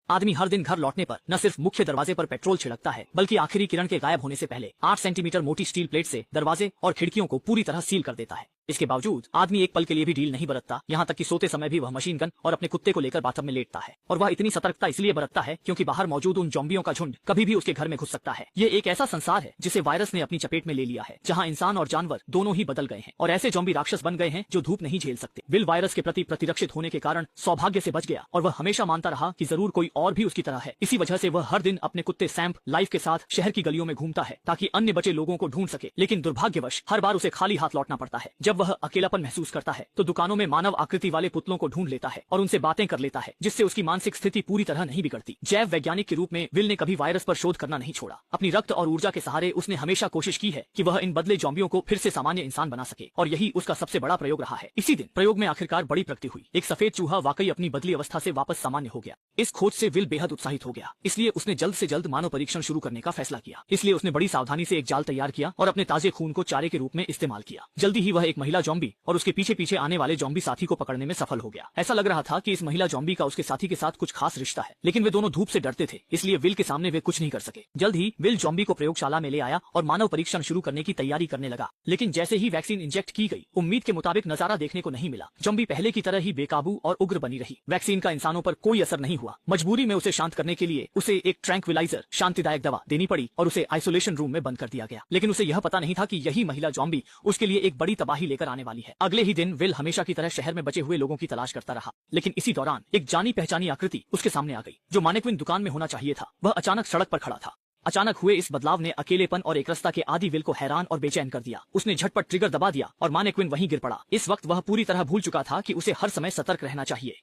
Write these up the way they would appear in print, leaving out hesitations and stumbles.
आदमी हर दिन घर लौटने पर न सिर्फ मुख्य दरवाजे पर पेट्रोल छिड़कता है, बल्कि आखिरी किरण के गायब होने से पहले 8 सेंटीमीटर मोटी स्टील प्लेट से दरवाजे और खिड़कियों को पूरी तरह सील कर देता है। इसके बावजूद आदमी एक पल के लिए भी ढील नहीं बरतता, यहाँ तक कि सोते समय भी वह मशीन गन और अपने कुत्ते को लेकर बाथटब में लेटता है। और वह इतनी सतर्कता इसलिए बरतता है क्योंकि बाहर मौजूद उन ज़ॉम्बियों का झुंड कभी भी उसके घर में घुस सकता है। ये एक ऐसा संसार है जिसे वायरस ने अपनी चपेट में ले लिया है, जहाँ इंसान और जानवर दोनों ही बदल गए हैं और ऐसे ज़ॉम्बी राक्षस बन गए हैं जो धूप नहीं झेल सकते। विल वायरस के प्रति प्रतिरक्षित होने के कारण सौभाग्य से बच गया और वह हमेशा मानता रहा कि जरूर कोई और भी उसकी तरह है। इसी वजह से वह हर दिन अपने कुत्ते सैम्प लाइफ के साथ शहर की गलियों में घूमता है ताकि अन्य बचे लोगों को ढूंढ सके, लेकिन दुर्भाग्यवश हर बार उसे खाली हाथ लौटना पड़ता है। जब वह अकेलापन महसूस करता है तो दुकानों में मानव आकृति वाले पुतलों को ढूंढ लेता है और उनसे बातें कर लेता है, जिससे उसकी मानसिक स्थिति पूरी तरह नहीं बिगड़ती। जैव वैज्ञानिक के रूप में विल ने कभी वायरस पर शोध करना नहीं छोड़ा। अपनी रक्त और ऊर्जा के सहारे उसने हमेशा कोशिश की है कि वह इन बदले ज़ॉम्बियों को फिर से सामान्य इंसान बना सके और यही उसका सबसे बड़ा प्रयोग रहा है। इसी दिन प्रयोग में आखिरकार बड़ी प्रगति हुई। एक सफेद चूहा वाकई अपनी बदली अवस्था से वापस सामान्य हो गया। इस खोज से विल बेहद उत्साहित हो गया, इसलिए उसने जल्द से जल्द मानव परीक्षण शुरू करने का फैसला किया। इसलिए उसने बड़ी सावधानी से एक जाल तैयार किया और अपने ताजे खून को चारे के रूप में इस्तेमाल किया। जल्दी ही वह एक महिला ज़ॉम्बी और उसके पीछे पीछे आने वाले ज़ॉम्बी साथी को पकड़ने में सफल हो गया। ऐसा लग रहा था कि इस महिला ज़ॉम्बी का उसके साथी के साथ कुछ खास रिश्ता है, लेकिन वे दोनों धूप से डरते थे, इसलिए विल के सामने वे कुछ नहीं कर सके। जल्द ही विल ज़ॉम्बी को प्रयोगशाला में ले आया और मानव परीक्षण शुरू करने की तैयारी करने लगा। लेकिन जैसे ही वैक्सीन इंजेक्ट की गई, उम्मीद के मुताबिक नजारा देखने को नहीं मिला। ज़ॉम्बी पहले की तरह ही बेकाबू और उग्र बनी रही। वैक्सीन का इंसानों पर कोई असर नहीं हुआ। मजबूरी में उसे शांत करने के लिए उसे एक ट्रैंक्विलाइजर शांतिदायक दवा देनी पड़ी और उसे आइसोलेशन रूम में बंद कर दिया गया। लेकिन उसे यह पता नहीं था कि यही महिला ज़ॉम्बी उसके लिए एक बड़ी तबाही लेकर आने वाली है। अगले ही दिन विल हमेशा की तरह शहर में बचे हुए लोगों की तलाश करता रहा, लेकिन इसी दौरान एक जानी पहचानी आकृति उसके सामने आ गई। जो मैनेक्विन दुकान में होना चाहिए था, वह अचानक सड़क पर खड़ा था। अचानक हुए इस बदलाव ने अकेलेपन और एकरसता के आदि विल को हैरान और बेचैन कर दिया। उसने झटपट ट्रिगर दबा दिया और मैनेक्विन वहीं गिर पड़ा। इस वक्त वह पूरी तरह भूल चुका था कि उसे हर समय सतर्क रहना चाहिए।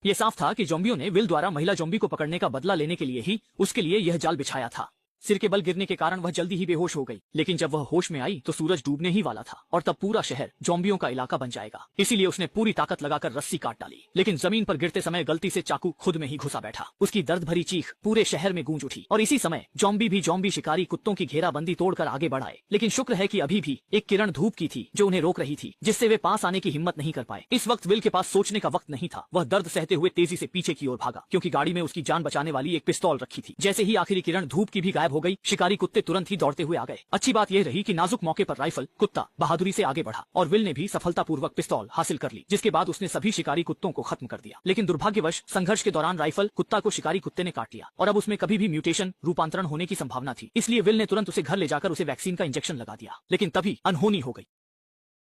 ये साफ था कि ज़ॉम्बियों ने विल द्वारा महिला ज़ॉम्बी को पकड़ने का बदला लेने के लिए ही उसके लिए यह जाल बिछाया था। सिर के बल गिरने के कारण वह जल्दी ही बेहोश हो गई, लेकिन जब वह होश में आई तो सूरज डूबने ही वाला था और तब पूरा शहर ज़ॉम्बियों का इलाका बन जाएगा। इसीलिए उसने पूरी ताकत लगाकर रस्सी काट डाली, लेकिन जमीन पर गिरते समय गलती से चाकू खुद में ही घुसा बैठा। उसकी दर्द भरी चीख पूरे शहर में गूंज उठी और इसी समय ज़ॉम्बी भी ज़ॉम्बी शिकारी कुत्तों की घेराबंदी तोड़कर आगे बढ़ आए। लेकिन शुक्र है कि अभी भी एक किरण धूप की थी जो उन्हें रोक रही थी, जिससे वे पास आने की हिम्मत नहीं कर पाए। इस वक्त विल के पास सोचने का वक्त नहीं था। वह दर्द सहते हुए तेजी से पीछे की ओर भागा, क्योंकि गाड़ी में उसकी जान बचाने वाली एक पिस्तौल रखी थी। जैसे ही आखिरी किरण धूप की भी गायब हो गई, शिकारी कुत्ते तुरंत ही दौड़ते हुए आ गए। अच्छी बात यह रही कि नाजुक मौके पर राइफल कुत्ता बहादुरी से आगे बढ़ा और विल ने भी सफलतापूर्वक पिस्तौल हासिल कर ली, जिसके बाद उसने सभी शिकारी कुत्तों को खत्म कर दिया। लेकिन दुर्भाग्यवश संघर्ष के दौरान राइफल कुत्ता को शिकारी कुत्ते ने काट लिया और अब उसमें कभी भी म्यूटेशन रूपांतरण होने की संभावना थी। इसलिए विल ने तुरंत उसे घर ले जाकर उसे वैक्सीन का इंजेक्शन लगा दिया, लेकिन तभी अनहोनी हो गई।